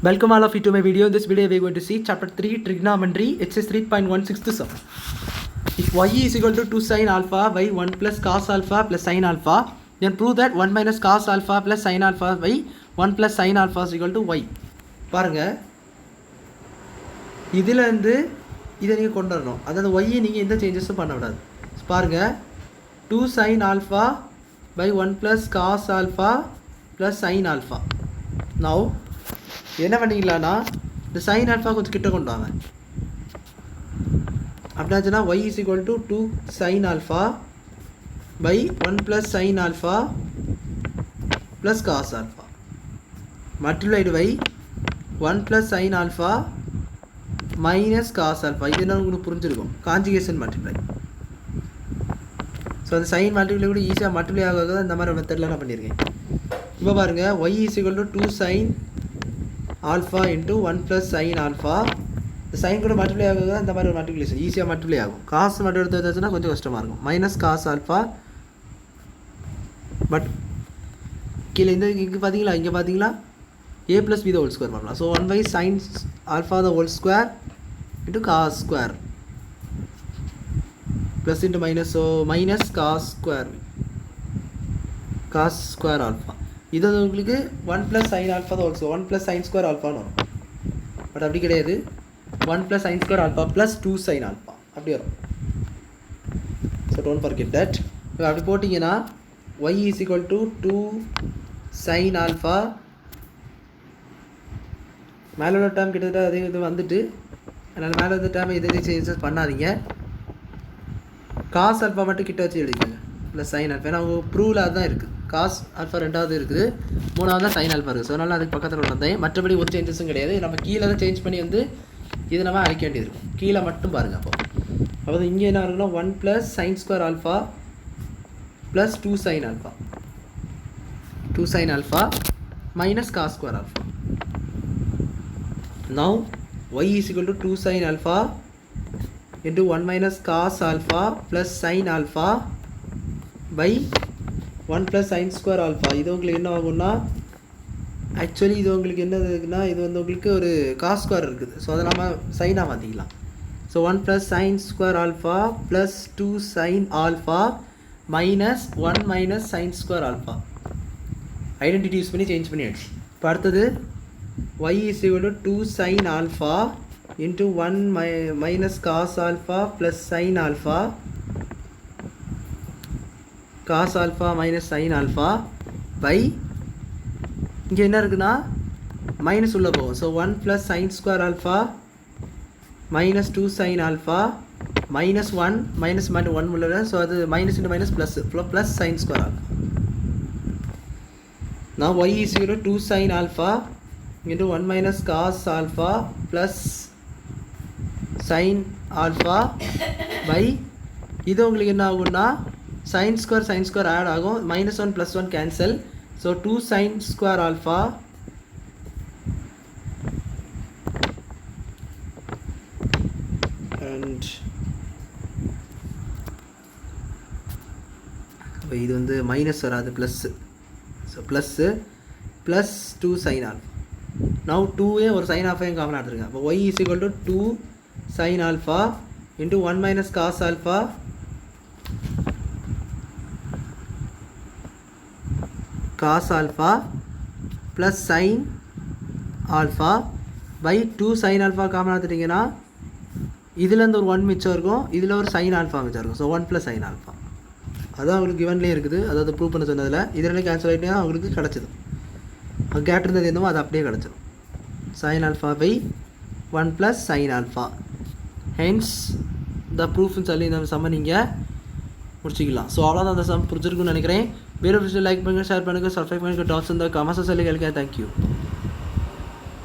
Welcome all of you to my video. In this video we are going to see chapter 3 trigonometry exercise 3.167. If y is equal to 2 sin alpha by 1 plus cos alpha plus sin alpha, then prove that 1 minus cos alpha plus sin alpha by 1 plus sin alpha is equal to y. பாருங்க, இதில் இருந்து இதை நீங்கள் கொண்டு வரணும். அதாவது y நீங்கள் எந்த சேஞ்சஸும் பண்ணக்கூடாது. பாருங்க, 2 sin alpha by 1 plus cos alpha plus sin alpha. Now என்ன பண்ணிக்கலாம்னா இந்த sin alpha கொஞ்சம் கிட்ட கொண்டு வாங்க. அப்படின்னாச்சுன்னா y is equal to 2 sin alpha by 1 plus sin alpha plus cos alpha multiplied by 1 plus sin alpha minus cos alpha. இது என்ன உங்களுக்கு புரிஞ்சிருக்கும், கான்ஜுகேஷன் மல்டிப்ளை. ஸோ அந்த சைன் மல்டிப்ளை கூட ஈஸியாக மல்டிப்ளை ஆகாத இந்த மாதிரி மெத்தடில் நான் பண்ணியிருக்கேன். இப்போ பாருங்கள், y is equal to 2 sin alpha into 1 plus sin alpha. இந்த சைன் கூட மல்டிப்ளை ஆகுது, இந்த மாதிரி ஒரு மல்டிப்ளிகேஷன் ஈஸியாக மல்டிப்ளை ஆகும். காசு மட்டும் எடுத்து வச்சாச்சுன்னா கொஞ்சம் கஷ்டமாக இருக்கும். மைனஸ் காஸ் ஆல்ஃபா, பட் கீழே இந்த இங்கே பார்த்தீங்களா, இங்கே பார்த்தீங்களா a plus b the whole square பண்ணலாம். So 1 by sin alpha the whole square into cos square plus into minus, so minus cos square alpha. இது வந்து உங்களுக்கு 1 plus sin alpha தான் ஆல்சோ 1 plus sin square alphaன்னு வரும். But அப்படி கிடையாது, 1 plus sin square alpha plus 2 sin alpha அப்படி வரும். So don't forget that. அப்படி போட்டிங்கன்னா y is equal to 2 sin alpha, மேலே உள்ள டேர்ம் கிட்டத்தட்ட அதே இது வந்துட்டு, அதனால் மேலே உள்ள டேர்ம் எது சேஞ்சஸ் பண்ணாதீங்க. காஸ் ஆல்ஃபா மட்டும் கிட்ட வச்சு எழுதிக்கோங்க ப்ளஸ் சைன் ஆல்ஃபா. ஏன்னா அவங்க ப்ரூவில் அதுதான் இருக்குது. காஸ் ஆல்ஃபா ரெண்டாவது இருக்குது, மூணாவது தான் சைன் ஆல்ஃபா இருக்குது. ஸோ அதனால் அதுக்கு பக்கத்தில் உள்ளதேன், மற்றபடி ஒரு சேஞ்சஸும் கிடையாது. நம்ம கீழே தான் சேஞ்ச் பண்ணி வந்து இது நம்ம அழிக்க வேண்டியது இருக்கும். கீழே மட்டும் பாருங்கள். அப்போ இங்கே என்ன இருக்குன்னா 1 plus sine square alpha plus 2 sine alpha, 2 sine alpha minus cos square alpha. Now y is equal to 2 sin alpha into 1 minus cos alpha plus sin alpha by 1 plus sin square alpha. இது உங்களுக்கு என்ன ஆகும்னா, actually இது உங்களுக்கு என்ன இருக்குன்னா, இது வந்து உங்களுக்கு ஒரு காஸ் ஸ்கொயர் இருக்குது. ஸோ அதை நம்ம சைனாக மாற்றிக்கலாம். So 1 plus sin square alpha plus 2 sin alpha minus 1 minus sin square alpha. Identity use பண்ணி சேஞ்ச் பண்ணியாச்சு. இப்போ அடுத்தது y is equal to 2 sin alpha into 1 minus cos alpha plus sin alpha, cos alpha minus sin alpha by, இங்கே என்ன இருக்குன்னா minus உள்ள போகும். So 1 plus sin square alpha minus 2 sin alpha minus 1 minus 1 உள்ள, so அது minus into minus plus sin square alpha. Now y is equal to 2 sin alpha into 1 minus cos alpha plus sin alpha by, இது உங்களுக்கு என்ன ஆகும்னா sin square add ஆகும், minus 1 plus 1 cancel. so 2 sin square alpha and இது வந்து minus வராது, plus. So plus plus 2 sin alpha. now 2 ஒரு sin alpha காமனாக எடுத்துருங்க. அப்போ y is equal to 2 sin alpha into 1 minus cos alpha plus sin alpha by 2 sin alpha காமனாக எடுத்துட்டிங்கன்னா இதுலேருந்து ஒரு 1 மிச்சம் இருக்கும், இதில் ஒரு sin alpha மிச்சம் இருக்கும். ஸோ 1 plus sin alpha அதான் அவங்களுக்கு கிவன்லேயே இருக்குது. அதாவது ப்ரூவ் பண்ண சொன்னதில் இதில் கேன்சல் ஆகிட்டேன்னா அவங்களுக்கு கிடச்சிது. கேட்டிருந்தது என்னமோ அது அப்படியே கிடச்சிடும். sin alpha by 1 plus sin alpha, hence the proof-னு சொல்லி இந்த சம்ம நீங்கள் முடிச்சிக்கலாம். ஸோ அவ்வளோதான் அந்த சம் புரிஞ்சிருக்குன்னு நினைக்கிறேன். வேறு விஷயம் லைக் பண்ணுங்கள், ஷேர் பண்ணுங்கள், சப்ஸ்கிரைப் பண்ணுங்கள். டாட்ஸ் இந்த கமெண்ட்ஸை சொல்லி கேட்க. தேங்க்யூ.